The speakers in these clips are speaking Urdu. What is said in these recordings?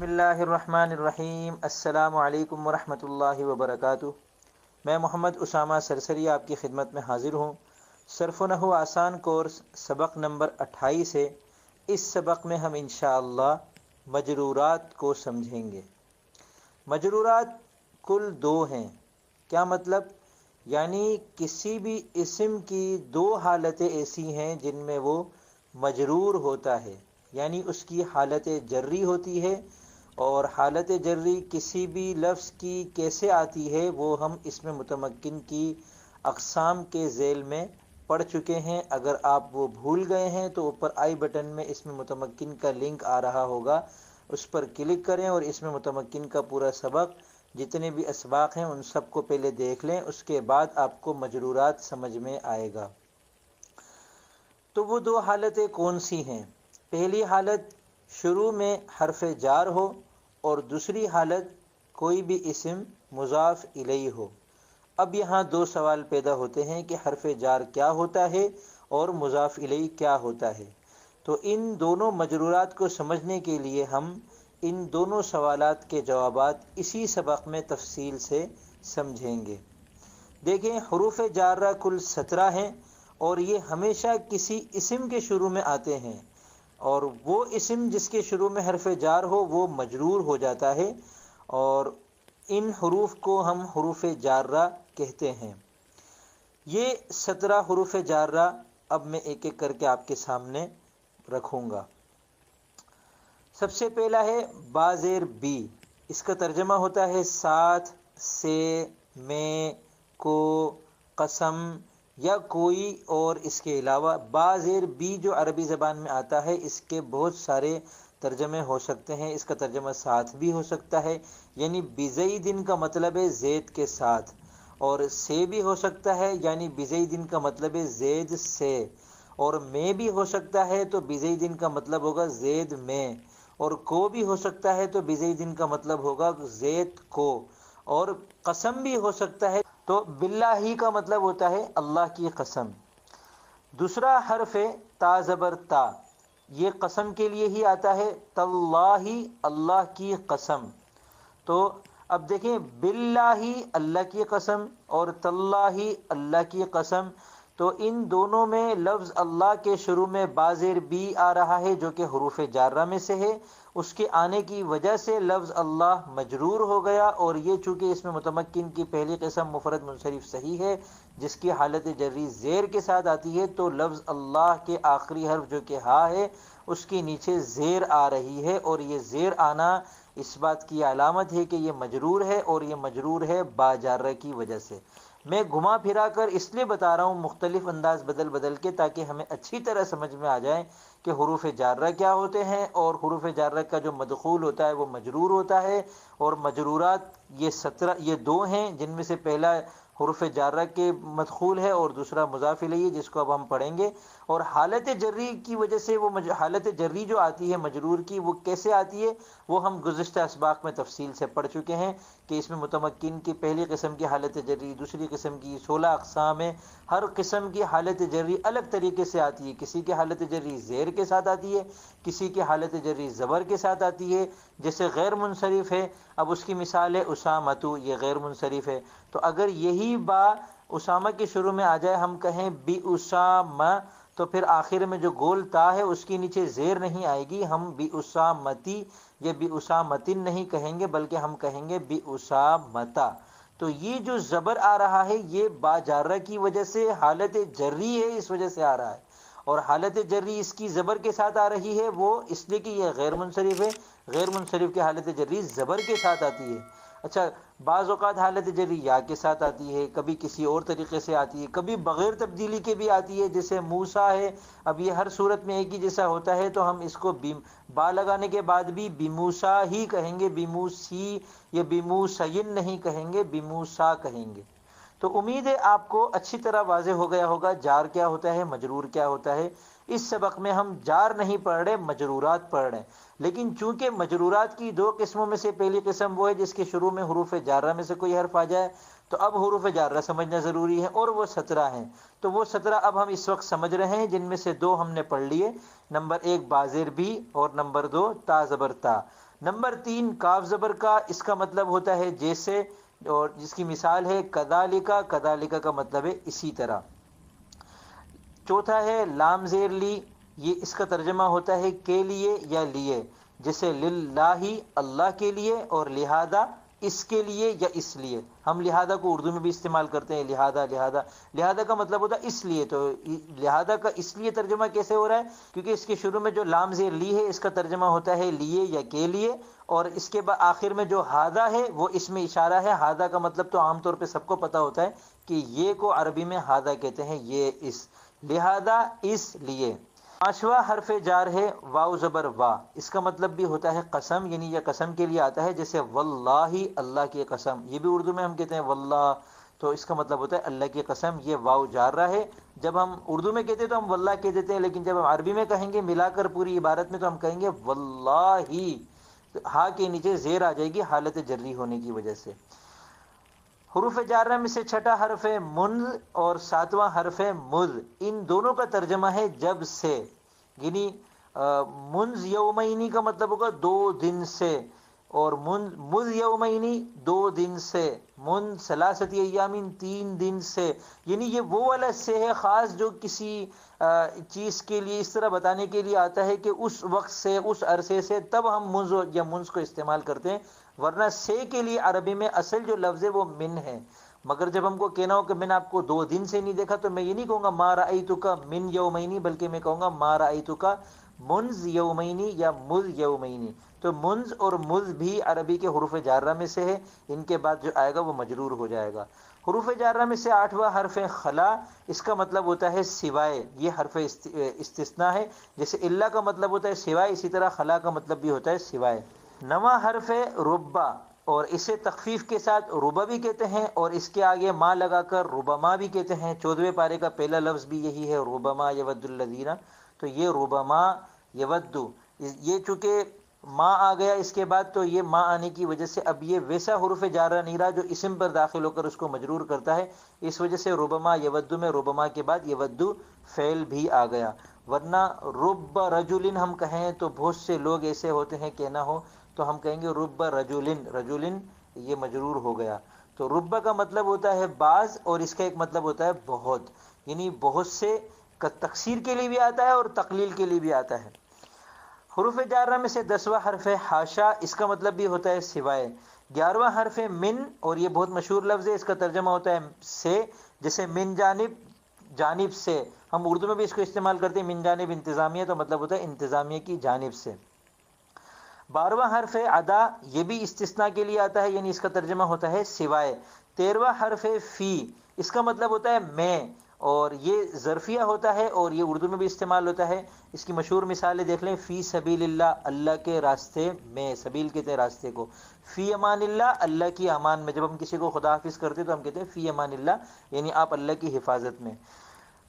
بسم اللہ الرحمن الرحیم۔ السلام علیکم ورحمۃ اللہ وبرکاتہ۔ میں محمد اسامہ سرسری آپ کی خدمت میں حاضر ہوں۔ صرف و نحو آسان کورس سبق نمبر 28 ہے۔ اس سبق میں ہم انشاءاللہ مجرورات کو سمجھیں گے۔ مجرورات کل دو ہیں۔ کیا مطلب؟ یعنی کسی بھی اسم کی دو حالتیں ایسی ہیں جن میں وہ مجرور ہوتا ہے، یعنی اس کی حالت جری ہوتی ہے، اور حالت جری کسی بھی لفظ کی کیسے آتی ہے وہ ہم اس میں متمکن کی اقسام کے ذیل میں پڑھ چکے ہیں۔ اگر آپ وہ بھول گئے ہیں تو اوپر آئی بٹن میں اس میں متمکن کا لنک آ رہا ہوگا، اس پر کلک کریں اور اس میں متمکن کا پورا سبق جتنے بھی اسباق ہیں ان سب کو پہلے دیکھ لیں، اس کے بعد آپ کو مجرورات سمجھ میں آئے گا۔ تو وہ دو حالتیں کون سی ہیں؟ پہلی حالت شروع میں حرف جار ہو، اور دوسری حالت کوئی بھی اسم مضاف الیہ ہو۔ اب یہاں دو سوال پیدا ہوتے ہیں کہ حرف جار کیا ہوتا ہے اور مضاف الیہ کیا ہوتا ہے۔ تو ان دونوں مجرورات کو سمجھنے کے لیے ہم ان دونوں سوالات کے جوابات اسی سبق میں تفصیل سے سمجھیں گے۔ دیکھیں، حروف جارہ کل 17 ہیں اور یہ ہمیشہ کسی اسم کے شروع میں آتے ہیں، اور وہ اسم جس کے شروع میں حرف جار ہو وہ مجرور ہو جاتا ہے، اور ان حروف کو ہم حروف جارہ کہتے ہیں۔ یہ 17 حروف جارہ اب میں ایک ایک کر کے آپ کے سامنے رکھوں گا۔ سب سے پہلا ہے با زیر بی۔ اس کا ترجمہ ہوتا ہے ساتھ، سے، میں، کو، قسم یا کوئی اور اس کے علاوہ۔ با زیر بی جو عربی زبان میں آتا ہے اس کے بہت سارے ترجمے ہو سکتے ہیں۔ اس کا ترجمہ ساتھ بھی ہو سکتا ہے، یعنی بزیدن کا مطلب ہے زید کے ساتھ، اور سے بھی ہو سکتا ہے، یعنی بزیدن کا مطلب ہے زید سے، اور میں بھی ہو سکتا ہے تو بزیدن کا مطلب ہوگا زید میں، اور کو بھی ہو سکتا ہے تو بزیدن کا مطلب ہوگا زید کو، اور قسم بھی ہو سکتا ہے تو باللہ کا مطلب ہوتا ہے اللہ کی قسم۔ دوسرا حرف ہے تا زبر تا۔ یہ قسم کے لیے ہی آتا ہے، تاللہ اللہ کی قسم۔ تو اب دیکھیں، باللہ اللہ کی قسم اور تاللہ اللہ کی قسم، تو ان دونوں میں لفظ اللہ کے شروع میں با زیر بی آ رہا ہے جو کہ حروف جارہ میں سے ہے۔ اس کے آنے کی وجہ سے لفظ اللہ مجرور ہو گیا، اور یہ چونکہ اس میں متمکن کی پہلی قسم مفرد منصرف صحیح ہے جس کی حالت جری زیر کے ساتھ آتی ہے، تو لفظ اللہ کے آخری حرف جو کہ ہا ہے اس کے نیچے زیر آ رہی ہے، اور یہ زیر آنا اس بات کی علامت ہے کہ یہ مجرور ہے، اور یہ مجرور ہے با جارہ کی وجہ سے۔ میں گھما پھرا کر اس لیے بتا رہا ہوں مختلف انداز بدل بدل کے، تاکہ ہمیں اچھی طرح سمجھ میں آ جائے کہ حروف جارہ کیا ہوتے ہیں، اور حروف جارہ کا جو مدخول ہوتا ہے وہ مجرور ہوتا ہے۔ اور مجرورات یہ دو ہیں، جن میں سے پہلا حروف جارہ کے مدخول ہے اور دوسرا مضاف الیہ جس کو اب ہم پڑھیں گے۔ اور حالت جری کی وجہ سے وہ حالت جری جو آتی ہے مجرور کی، وہ کیسے آتی ہے وہ ہم گزشتہ اسباق میں تفصیل سے پڑھ چکے ہیں کہ اس میں متمکن کی پہلی قسم کی حالت جری، دوسری قسم کی 16 اقسام ہیں۔ ہر قسم کی حالت جری الگ طریقے سے آتی ہے، کسی کی حالت جری زیر کے ساتھ آتی ہے، کسی کی حالت جری زبر کے ساتھ آتی ہے، جیسے غیر منصرف ہے۔ اب اس کی مثال ہے اسامتو، یہ غیر منصرف ہے، تو اگر یہی با اسامہ کے شروع میں آ جائے، ہم کہیں بی اسامہ، تو پھر آخر میں جو گول تا ہے اس کے نیچے زیر نہیں آئے گی، ہم بی اسامتی یا بی اسامتن نہیں کہیں گے بلکہ ہم کہیں گے بی اسامتا۔ تو یہ جو زبر آ رہا ہے یہ با جارہ کی وجہ سے حالت جری ہے، اس وجہ سے آ رہا ہے، اور حالت جری اس کی زبر کے ساتھ آ رہی ہے، وہ اس لیے کہ یہ غیر منصرف ہے۔ غیر منصرف کی حالت جری زبر کے ساتھ آتی ہے۔ اچھا، بعض اوقات حالت جری یا کے ساتھ آتی ہے، کبھی کسی اور طریقے سے آتی ہے، کبھی بغیر تبدیلی کے بھی آتی ہے، جیسے موسیٰ ہے۔ اب یہ ہر صورت میں ایک ہی جیسا ہوتا ہے تو ہم اس کو با لگانے کے بعد بھی بیموسیٰ ہی کہیں گے، بیموسی یا بیموسین نہیں کہیں گے، بیموسیٰ کہیں گے۔ تو امید ہے آپ کو اچھی طرح واضح ہو گیا ہوگا جار کیا ہوتا ہے، مجرور کیا ہوتا ہے۔ اس سبق میں ہم جار نہیں پڑھ رہے، مجرورات پڑھ رہے ہیں، لیکن چونکہ مجرورات کی دو قسموں میں سے پہلی قسم وہ ہے جس کے شروع میں حروف جارہ میں سے کوئی حرف آ جائے، تو اب حروف جارہ سمجھنا ضروری ہے، اور وہ 17 ہیں۔ تو وہ 17 اب ہم اس وقت سمجھ رہے ہیں، جن میں سے دو ہم نے پڑھ لیے، نمبر 1 با زیر بی اور نمبر 2 تا زبر تا۔ نمبر 3 کاف زبر کا، اس کا مطلب ہوتا ہے جیسے، اور جس کی مثال ہے کذالک، کذالک کا مطلب ہے اسی طرح۔ چوتھا ہے لام زیر لی، یہ اس کا ترجمہ ہوتا ہے کے لیے یا لیے، جیسے للہ اللہ کے لیے، اور لہذا اس کے لیے یا اس لیے۔ ہم لہذا کو اردو میں بھی استعمال کرتے ہیں، لہذا لہذا، لہذا کا مطلب ہوتا ہے اس لیے۔ تو لہذا کا اس لیے ترجمہ کیسے ہو رہا ہے؟ کیونکہ اس کے شروع میں جو لام زیر لی ہے اس کا ترجمہ ہوتا ہے لیے یا کے لیے، اور اس کے بعد آخر میں جو ہذا ہے وہ اس میں اشارہ ہے۔ ہذا کا مطلب تو عام طور پہ سب کو پتہ ہوتا ہے کہ یہ کو عربی میں ہذا کہتے ہیں، یہ اس، لہذا اس لیے۔ پانچواں حرف جار ہے واو زبر وا، اس کا مطلب بھی ہوتا ہے قسم، یعنی یہ قسم کے لیے آتا ہے، جیسے واللہ اللہ کی قسم، یہ بھی اردو میں ہم کہتے ہیں واللہ، تو اس کا مطلب ہوتا ہے اللہ کی قسم، یہ واو جار رہا ہے۔ جب ہم اردو میں کہتے ہیں تو ہم واللہ کہہ دیتے ہیں، لیکن جب ہم عربی میں کہیں گے ملا کر پوری عبارت میں تو ہم کہیں گے واللہ، ہا کے نیچے زیر آ جائے گی حالت جری ہونے کی وجہ سے۔ حروف جارہ میں سے چھٹا حرف ہے منز اور ساتواں حرف ہے مذ، ان دونوں کا ترجمہ ہے جب سے، یعنی منز یومینی کا مطلب ہوگا 2 دن سے، اور مذ یومینی 2 دن سے، من ثلاثت ایامین 3 دن سے، یعنی یہ وہ والا سے ہے خاص جو کسی چیز کے لیے اس طرح بتانے کے لیے آتا ہے کہ اس وقت سے، اس عرصے سے، تب ہم منز یا منز کو استعمال کرتے ہیں، ورنہ سے کے لیے عربی میں اصل جو لفظ ہے وہ من ہے۔ مگر جب ہم کو کہنا ہو کہ میں نے آپ کو 2 دن سے نہیں دیکھا، تو میں یہ نہیں کہوں گا ما رأیتک من یومینی، بلکہ میں کہوں گا ما رأیتک منز یومینی یا مذ یومینی۔ تو منز اور مذ بھی عربی کے حروف جارہ میں سے ہے، ان کے بعد جو آئے گا وہ مجرور ہو جائے گا۔ حروف جارہ میں سے 8واں حرف خلا، اس کا مطلب ہوتا ہے سوائے، یہ حرف استثناء ہے، جیسے اللہ کا مطلب ہوتا ہے سوائے، اسی طرح خلا کا مطلب بھی ہوتا ہے سوائے۔ 9واں حرف ربا، اور اسے تخفیف کے ساتھ ربا بھی کہتے ہیں، اور اس کے آگے ما لگا کر ربما بھی کہتے ہیں۔ 14ویں پارے کا پہلا لفظ بھی یہی ہے، ربما یود الذین، تو یہ ربما یود، یہ چونکہ ما آ گیا اس کے بعد، تو یہ ما آنے کی وجہ سے اب یہ ویسا حروف جارہ نہیں رہا جو اسم پر داخل ہو کر اس کو مجرور کرتا ہے، اس وجہ سے ربما یود میں ربما کے بعد یود فعل بھی آ گیا۔ ورنہ رب رجل ہم کہیں تو بہت سے لوگ ایسے ہوتے ہیں کہ نہ ہو، تو ہم کہیں گے رب رجلن، رجلن یہ مجرور ہو گیا۔ تو رب کا مطلب ہوتا ہے بعض، اور اس کا ایک مطلب ہوتا ہے بہت، یعنی بہت سے تکثیر کے لیے بھی آتا ہے اور تقلیل کے لیے بھی آتا ہے۔ حروف جارہ میں سے 10واں حرف ہے حاشا، اس کا مطلب بھی ہوتا ہے سوائے۔ 11واں حرف ہے من، اور یہ بہت مشہور لفظ ہے، اس کا ترجمہ ہوتا ہے سے، جیسے من جانب، جانب سے، ہم اردو میں بھی اس کو استعمال کرتے ہیں، من جانب انتظامیہ، تو مطلب ہوتا ہے انتظامیہ کی جانب سے۔ 12واں حرف ہے ادا، یہ بھی استثناء کے لیے آتا ہے، یعنی اس کا ترجمہ ہوتا ہے سوائے۔ 13واں حرف ہے فی، اس کا مطلب ہوتا ہے میں، اور یہ ظرفیہ ہوتا ہے، اور یہ اردو میں بھی استعمال ہوتا ہے۔ اس کی مشہور مثالیں دیکھ لیں، فی سبیل اللہ، اللہ کے راستے میں، سبیل کہتے ہیں راستے کو، فی امان اللہ، اللہ کی امان میں، جب ہم کسی کو خدا حافظ کرتے ہیں تو ہم کہتے ہیں فی امان اللہ، یعنی آپ اللہ کی حفاظت میں۔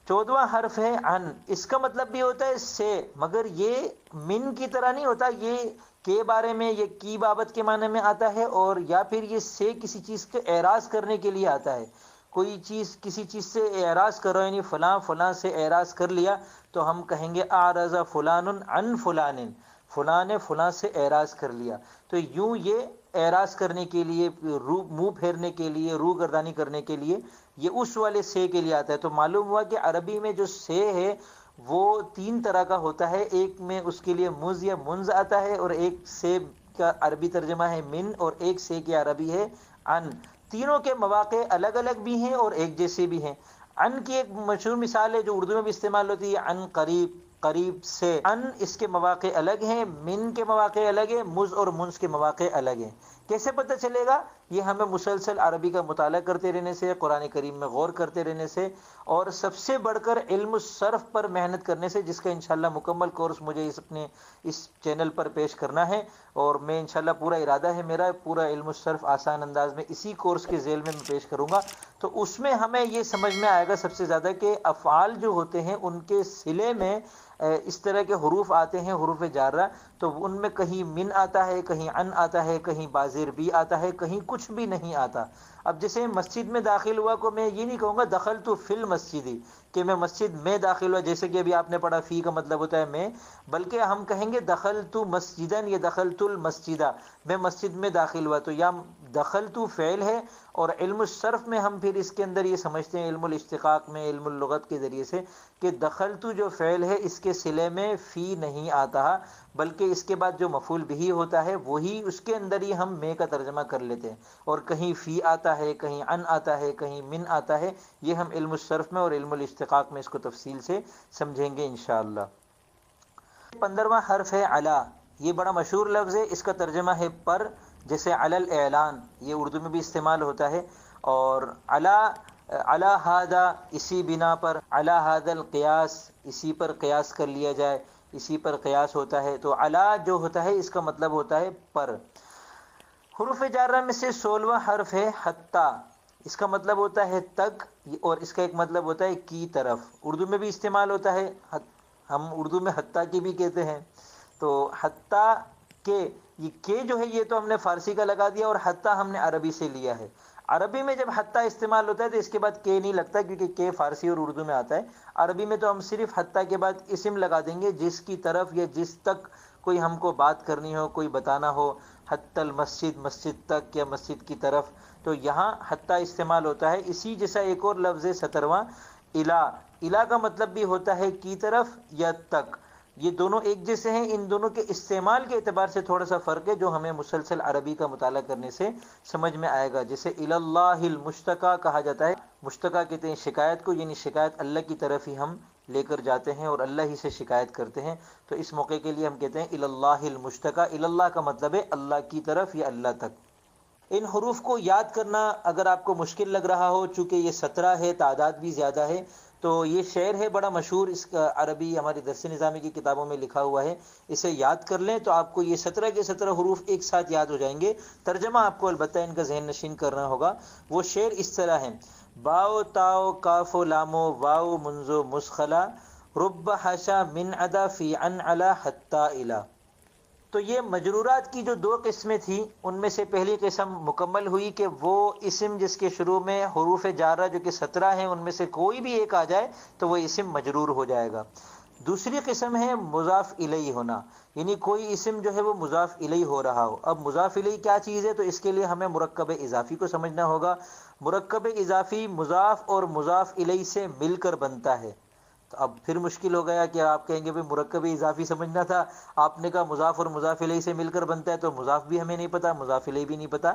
14واں حرف ہے ان، اس کا مطلب بھی ہوتا ہے سے، مگر یہ من کی طرح نہیں ہوتا، یہ کے بارے میں، یہ کی بابت کے معنی میں آتا ہے، اور یا پھر یہ سے کسی چیز کے اعراض کرنے کے لیے آتا ہے۔ کوئی چیز کسی چیز سے اعراض کرو، یعنی فلاں فلاں سے اعراض کر لیا، تو ہم کہیں گے اعرض فلان عن فلان، فلاں نے فلاں سے اعراض کر لیا۔ تو یوں یہ اعراض کرنے کے لیے، منہ پھیرنے کے لیے، روح گردانی کرنے کے لیے، یہ اس والے سے کے لیے آتا ہے۔ تو معلوم ہوا کہ عربی میں جو سے ہے وہ 3 طرح کا ہوتا ہے، ایک میں اس کے لیے مز یا منز آتا ہے، اور ایک سے کا عربی ترجمہ ہے من، اور ایک سے کی عربی ہے ان۔ تینوں کے مواقع الگ الگ بھی ہیں اور ایک جیسے بھی ہیں۔ ان کی ایک مشہور مثال ہے جو اردو میں بھی استعمال ہوتی ہے، ان قریب، قریب سے۔ ان اس کے مواقع الگ ہیں، من کے مواقع الگ ہیں، مز اور منز کے مواقع الگ ہیں۔ کیسے پتہ چلے گا؟ یہ ہمیں مسلسل عربی کا مطالعہ کرتے رہنے سے، قرآن کریم میں غور کرتے رہنے سے، اور سب سے بڑھ کر علم الصرف پر محنت کرنے سے، جس کا انشاءاللہ مکمل کورس مجھے اس چینل پر پیش کرنا ہے، اور میں انشاءاللہ پورا ارادہ ہے میرا، پورا علم الصرف آسان انداز میں اسی کورس کے ذیل میں پیش کروں گا۔ تو اس میں ہمیں یہ سمجھ میں آئے گا سب سے زیادہ کہ افعال جو ہوتے ہیں ان کے صلے میں اس طرح کے حروف آتے ہیں، حروف جارہ، تو ان میں کہیں من آتا ہے، کہیں ان آتا ہے، کہیں بازر بھی آتا ہے، کہیں کچھ بھی نہیں آتا۔ اب جیسے مسجد میں داخل ہوا کو میں یہ نہیں کہوں گا دخلت فی المسجد کہ میں مسجد میں داخل ہوا، جیسے کہ ابھی آپ نے پڑھا فی کا مطلب ہوتا ہے میں، بلکہ ہم کہیں گے دخلت مسجدن یا دخلت المسجدہ، میں مسجد میں داخل ہوا۔ تو یا دخلت فعل ہے، اور علم الصرف میں ہم پھر اس کے اندر یہ سمجھتے ہیں، علم الاشتقاق میں، علم اللغت کے ذریعے سے، کہ دخلت جو فعل ہے اس کے صلے میں فی نہیں آتا، بلکہ اس کے بعد جو مفعول بھی ہوتا ہے وہی اس کے اندر ہی ہم میں کا ترجمہ کر لیتے ہیں، اور کہیں فی آتا ہے، کہیں ان آتا ہے، کہیں من آتا ہے۔ یہ ہم علم الصرف میں اور علم الاشتقاق میں اس کو تفصیل سے سمجھیں گے انشاءاللہ۔ 15واں حرف ہے علی، یہ بڑا مشہور لفظ ہے، اس کا ترجمہ ہے پر، جیسے علی الاعلان، یہ اردو میں بھی استعمال ہوتا ہے، اور علی ھذا اسی بنا پر، علی ھذا القیاس اسی پر قیاس کر لیا جائے، اسی پر قیاس ہوتا ہے۔ تو علی جو ہوتا ہے اس کا مطلب ہوتا ہے پر۔ حروف جارہ میں سے 16واں حرف ہے حتی، اس کا مطلب ہوتا ہے تک، اور اس کا ایک مطلب ہوتا ہے کی طرف، اردو میں بھی استعمال ہوتا ہے، ہم اردو میں حتیٰ کی بھی کہتے ہیں۔ تو حتیٰ کہ جو ہے یہ تو ہم نے فارسی کا لگا دیا، اور حتیٰ ہم نے عربی سے لیا ہے۔ عربی میں جب حتیٰ استعمال ہوتا ہے تو اس کے بعد کہ نہیں لگتا، کیونکہ کہ فارسی اور اردو میں آتا ہے۔ عربی میں تو ہم صرف حتیٰ کے بعد اسم لگا دیں گے، جس کی طرف یا جس تک کوئی ہم کو بات کرنی ہو، کوئی بتانا ہو، حتی المسجد، مسجد تک یا مسجد کی طرف، تو یہاں حتیٰ استعمال ہوتا ہے۔ اسی جیسا ایک اور لفظ ہے 17واں الی، الی کا مطلب بھی ہوتا ہے کی طرف یا تک، یہ دونوں ایک جیسے ہیں، ان دونوں کے استعمال کے اعتبار سے تھوڑا سا فرق ہے، جو ہمیں مسلسل عربی کا مطالعہ کرنے سے سمجھ میں آئے گا۔ جیسے الی اللہ المشتکیٰ کہا جاتا ہے، مشتکیٰ کہتے ہیں شکایت کو، یعنی شکایت اللہ کی طرف ہی ہم لے کر جاتے ہیں اور اللہ ہی سے شکایت کرتے ہیں، تو اس موقع کے لیے ہم کہتے ہیں الی اللہ المشتکیٰ۔ الی اللہ کا مطلب ہے اللہ کی طرف یا اللہ تک۔ ان حروف کو یاد کرنا اگر آپ کو مشکل لگ رہا ہو، چونکہ یہ 17 ہے، تعداد بھی زیادہ ہے، تو یہ شعر ہے بڑا مشہور، اس کا عربی ہماری درس نظامی کی کتابوں میں لکھا ہوا ہے، اسے یاد کر لیں تو آپ کو یہ 17 کے 17 حروف ایک ساتھ یاد ہو جائیں گے۔ ترجمہ آپ کو البتہ ان کا ذہن نشین کرنا ہوگا۔ وہ شعر اس طرح ہے: باؤ تاؤ کاف و لامو واؤ منزو مسخلا رب حاشا من ادا فی ان علا حتی الا۔ تو یہ مجرورات کی جو 2 قسمیں تھیں، ان میں سے پہلی قسم مکمل ہوئی کہ وہ اسم جس کے شروع میں حروف جارہ جو کہ 17 ہیں ان میں سے کوئی بھی ایک آ جائے تو وہ اسم مجرور ہو جائے گا۔ دوسری قسم ہے مضاف الیہ ہونا، یعنی کوئی اسم جو ہے وہ مضاف الیہ ہو رہا ہو۔ اب مضاف الیہ کیا چیز ہے، تو اس کے لیے ہمیں مرکب اضافی کو سمجھنا ہوگا۔ مرکب اضافی مضاف اور مضاف الیہ سے مل کر بنتا ہے۔ تو اب پھر مشکل ہو گیا کہ آپ کہیں گے بھی مرکب اضافی سمجھنا تھا، آپ نے کہا مضاف اور مضاف الیہ سے مل کر بنتا ہے، تو مضاف بھی ہمیں نہیں پتا، مضاف الیہ بھی نہیں پتا۔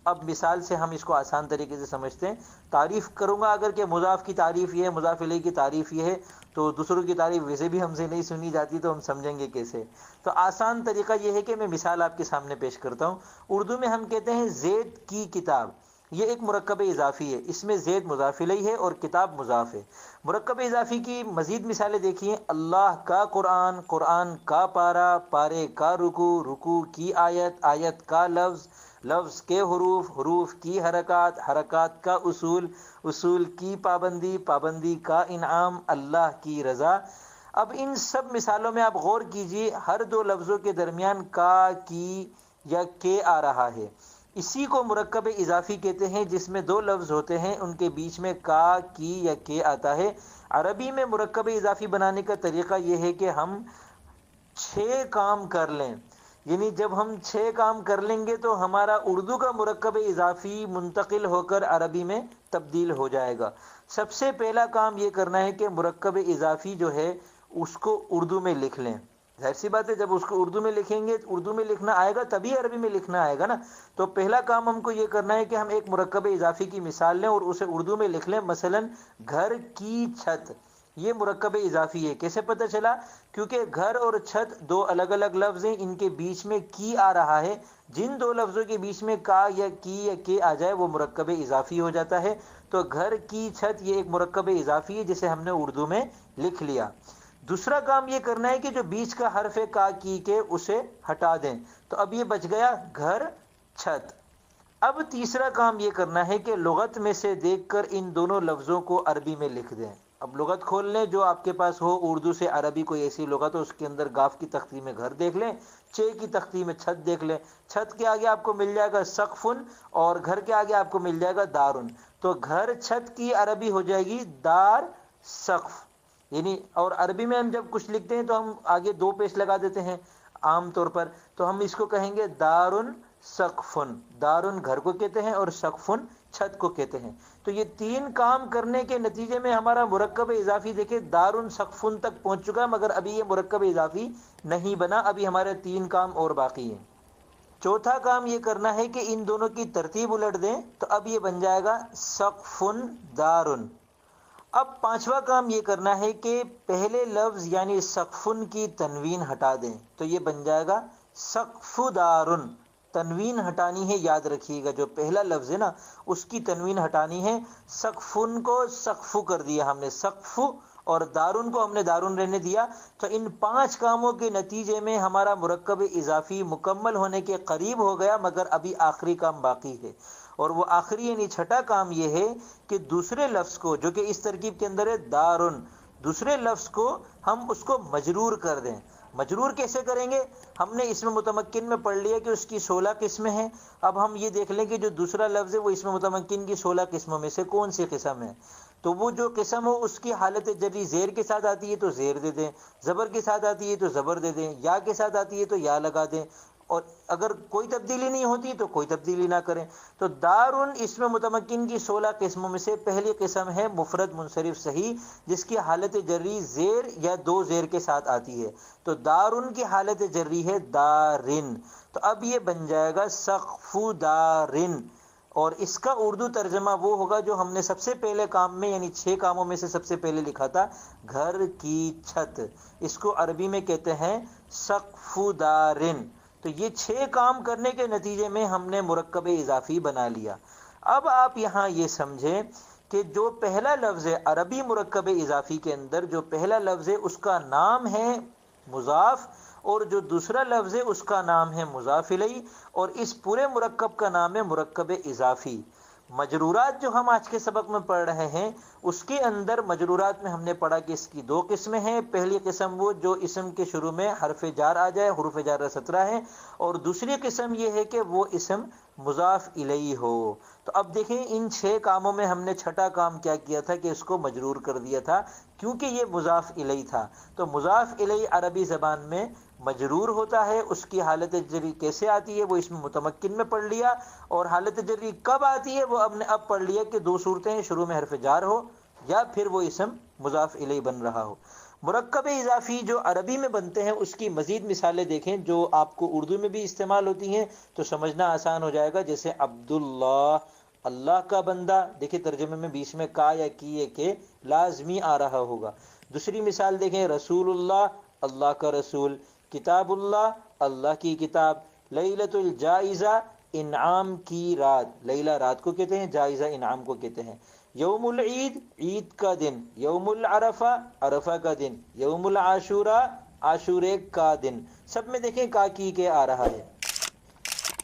اب مثال سے ہم اس کو آسان طریقے سے سمجھتے ہیں۔ تعریف کروں گا اگر کہ مضاف کی تعریف یہ ہے، مضاف الیہ کی تعریف یہ ہے، تو دوسروں کی تعریف ویسے بھی ہم سے نہیں سنی جاتی، تو ہم سمجھیں گے کیسے؟ تو آسان طریقہ یہ ہے کہ میں مثال آپ کے سامنے پیش کرتا ہوں۔ اردو میں ہم کہتے ہیں زید کی کتاب، یہ ایک مرکب اضافی ہے، اس میں زید مضاف الیہ ہے اور کتاب مضاف ہے۔ مرکب اضافی کی مزید مثالیں دیکھیے: اللہ کا قرآن، قرآن کا پارہ، پارے کا رکوع، رکوع کی آیت، آیت کا لفظ، لفظ کے حروف، حروف کی حرکات، حرکات کا اصول، اصول کی پابندی، پابندی کا انعام، اللہ کی رضا۔ اب ان سب مثالوں میں آپ غور کیجئے، ہر 2 لفظوں کے درمیان کا، کی یا کے آ رہا ہے۔ اسی کو مرکب اضافی کہتے ہیں، جس میں 2 لفظ ہوتے ہیں، ان کے بیچ میں کا، کی یا کے آتا ہے۔ عربی میں مرکب اضافی بنانے کا طریقہ یہ ہے کہ ہم 6 کام کر لیں، یعنی جب ہم 6 کام کر لیں گے تو ہمارا اردو کا مرکب اضافی منتقل ہو کر عربی میں تبدیل ہو جائے گا۔ سب سے پہلا کام یہ کرنا ہے کہ مرکب اضافی جو ہے اس کو اردو میں لکھ لیں۔ ظاہر سی بات ہے، جب اس کو اردو میں لکھیں گے، اردو میں لکھنا آئے گا تبھی عربی میں لکھنا آئے گا نا۔ تو پہلا کام ہم کو یہ کرنا ہے کہ ہم ایک مرکب اضافی کی مثال لیں اور اسے اردو میں لکھ لیں۔ مثلا گھر کی چھت، یہ مرکب اضافی ہے۔ کیسے پتہ چلا؟ کیونکہ گھر اور چھت 2 الگ الگ لفظ ہیں، ان کے بیچ میں کی آ رہا ہے، جن 2 لفظوں کے بیچ میں کا یا کی یا کے آ جائے وہ مرکب اضافی ہو جاتا ہے۔ تو گھر کی چھت یہ ایک مرکب اضافی ہے جسے ہم نے اردو میں لکھ لیا۔ دوسرا کام یہ کرنا ہے کہ جو بیچ کا حرف ہے کا، کی کے، اسے ہٹا دیں، تو اب یہ بچ گیا گھر چھت۔ اب تیسرا کام یہ کرنا ہے کہ لغت میں سے دیکھ کر ان دونوں لفظوں کو عربی میں لکھ دیں۔ اب لغت کھول لیں جو آپ کے پاس ہو، اردو سے عربی کوئی ایسی لغت ہو، اس کے اندر گاف کی تختی میں گھر دیکھ لیں، چے کی تختی میں چھت دیکھ لیں، چھت کے آگے آپ کو مل جائے گا سقفن، اور گھر کے آگے آپ کو مل جائے گا دارن، تو گھر چھت کی عربی ہو جائے گی دار سقف، یعنی اور عربی میں ہم جب کچھ لکھتے ہیں تو ہم آگے دو پیش لگا دیتے ہیں عام طور پر، تو ہم اس کو کہیں گے دارن سقفن، دارن گھر کو کہتے ہیں اور سقفن چھت کو کہتے ہیں۔ تو یہ تین کام کرنے کے نتیجے میں ہمارا مرکب اضافی دیکھیں دارن سقفن تک پہنچ چکا، مگر ابھی یہ مرکب اضافی نہیں بنا، ابھی ہمارے تین کام اور باقی ہیں۔ چوتھا کام یہ کرنا ہے کہ ان دونوں کی ترتیب الٹ دیں، تو اب یہ بن جائے گا سقفن دارن۔ اب پانچواں کام یہ کرنا ہے کہ پہلے لفظ یعنی سقفن کی تنوین ہٹا دیں، تو یہ بن جائے گا سقف دارن۔ تنوین ہٹانی ہے، یاد رکھیے گا، جو پہلا لفظ ہے نا اس کی تنوین ہٹانی ہے۔ سقفن کو سقف کر دیا ہم نے سقف، اور دارن کو ہم نے دارن رہنے دیا، تو ان پانچ کاموں کے نتیجے میں ہمارا مرکب اضافی مکمل ہونے کے قریب ہو گیا، مگر ابھی آخری کام باقی ہے، اور وہ آخری یعنی چھٹا کام یہ ہے کہ دوسرے لفظ کو جو کہ اس ترکیب کے اندر ہے دارن، دوسرے لفظ کو ہم اس کو مجرور کر دیں۔ مجرور کیسے کریں گے؟ ہم نے اسم متمکن میں پڑھ لیا کہ اس کی 16 قسمیں ہیں، اب ہم یہ دیکھ لیں کہ جو دوسرا لفظ ہے وہ اسم متمکن کی 16 قسموں میں سے کون سی قسم ہے، تو وہ جو قسم ہو اس کی حالت جری زیر کے ساتھ آتی ہے تو زیر دے دیں، زبر کے ساتھ آتی ہے تو زبر دے دیں، یا کے ساتھ آتی ہے تو یا لگا دیں، اور اگر کوئی تبدیلی نہیں ہوتی تو کوئی تبدیلی نہ کریں۔ تو دارن اسم متمکن کی 16 قسموں میں سے پہلی قسم ہے مفرد منصرف صحیح، جس کی حالت جری زیر یا دو زیر کے ساتھ آتی ہے، تو دارن کی حالت جری ہے دارن، تو اب یہ بن جائے گا سقف دارن، اور اس کا اردو ترجمہ وہ ہوگا جو ہم نے سب سے پہلے کام میں یعنی 6 کاموں میں سے سب سے پہلے لکھا تھا، گھر کی چھت، اس کو عربی میں کہتے ہیں سقف دارن۔ تو یہ 6 کام کرنے کے نتیجے میں ہم نے مرکب اضافی بنا لیا۔ اب آپ یہاں یہ سمجھیں کہ جو پہلا لفظ ہے عربی مرکب اضافی کے اندر، جو پہلا لفظ ہے اس کا نام ہے مضاف، اور جو دوسرا لفظ ہے اس کا نام ہے مضاف الیہ، اور اس پورے مرکب کا نام ہے مرکب اضافی۔ مجرورات جو ہم آج کے سبق میں پڑھ رہے ہیں، اس کے اندر مجرورات میں ہم نے پڑھا کہ اس کی 2 قسمیں ہیں۔ پہلی قسم وہ جو اسم کے شروع میں حرف جار آ جائے، حروف جار 17 ہیں، اور دوسری قسم یہ ہے کہ وہ اسم مضاف الیہ ہو۔ تو اب دیکھیں ان 6 کاموں میں ہم نے چھٹا کام کیا کیا تھا کہ اس کو مجرور کر دیا تھا، کیونکہ یہ مضاف الیہ تھا۔ تو مضاف الیہ عربی زبان میں مجرور ہوتا ہے، اس کی حالت جری کیسے آتی ہے وہ اسم متمکن میں پڑھ لیا، اور حالت جری کب آتی ہے وہ ہم نے اب پڑھ لیا کہ 2 صورتیں ہیں، شروع میں حرف جار ہو یا پھر وہ اسم مضاف الیہ بن رہا ہو۔ مرکب اضافی جو عربی میں بنتے ہیں اس کی مزید مثالیں دیکھیں جو آپ کو اردو میں بھی استعمال ہوتی ہیں تو سمجھنا آسان ہو جائے گا، جیسے عبداللہ، اللہ کا بندہ، دیکھیں ترجمے میں بیچ میں کا یا کی کے لازمی آ رہا ہوگا۔ دوسری مثال دیکھیں رسول اللہ، اللہ کا رسول، کتاب اللہ، اللہ کی کتاب، لیلۃ الجائزہ، انعام کی رات، لیلہ رات کو کہتے ہیں، جائزہ انعام کو کہتے ہیں، یوم العید، عید کا دن، یوم العرفہ، عرفہ کا دن، یوم العاشورہ، عاشورے کا دن، سب میں دیکھیں کا کی کے آ رہا ہے۔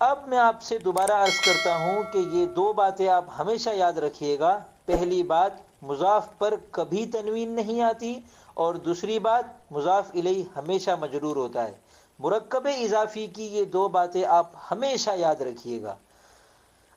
اب میں آپ سے دوبارہ عرض کرتا ہوں کہ یہ 2 باتیں آپ ہمیشہ یاد رکھیے گا۔ پہلی بات، مضاف پر کبھی تنوین نہیں آتی، اور دوسری بات، مضاف الیہ ہمیشہ مجرور ہوتا ہے۔ مرکب اضافی کی یہ 2 باتیں آپ ہمیشہ یاد رکھیے گا۔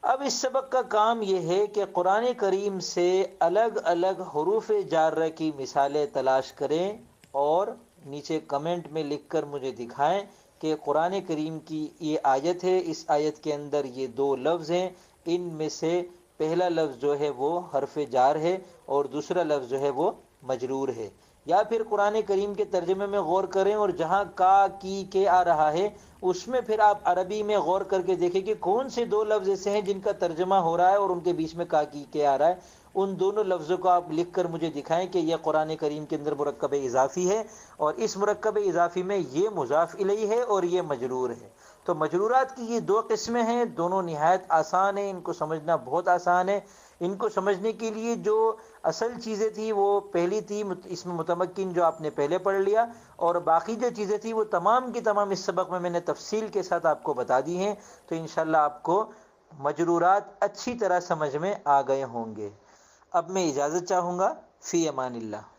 اب اس سبق کا کام یہ ہے کہ قرآن کریم سے الگ الگ حروف جارہ کی مثالیں تلاش کریں، اور نیچے کمنٹ میں لکھ کر مجھے دکھائیں کہ قرآن کریم کی یہ آیت ہے، اس آیت کے اندر یہ 2 لفظ ہیں، ان میں سے پہلا لفظ جو ہے وہ حرف جار ہے اور دوسرا لفظ جو ہے وہ مجرور ہے۔ یا پھر قرآن کریم کے ترجمے میں غور کریں، اور جہاں کا کی کے آ رہا ہے اس میں پھر آپ عربی میں غور کر کے دیکھیں کہ کون سے 2 لفظ ایسے ہیں جن کا ترجمہ ہو رہا ہے اور ان کے بیچ میں کا کی کے آ رہا ہے، ان دونوں لفظوں کو آپ لکھ کر مجھے دکھائیں کہ یہ قرآن کریم کے اندر مرکب اضافی ہے، اور اس مرکب اضافی میں یہ مضاف الیہ ہے اور یہ مجرور ہے۔ تو مجرورات کی یہ 2 قسمیں ہیں، دونوں نہایت آسان ہیں، ان کو سمجھنا بہت آسان ہے۔ ان کو سمجھنے کے لیے جو اصل چیزیں تھی وہ پہلی تھی اسم متمکن جو آپ نے پہلے پڑھ لیا، اور باقی جو چیزیں تھی وہ تمام کی تمام اس سبق میں نے تفصیل کے ساتھ آپ کو بتا دی ہیں، تو انشاءاللہ آپ کو مجرورات اچھی طرح سمجھ میں آ گئے ہوں گے۔ اب میں اجازت چاہوں گا، فی امان اللہ۔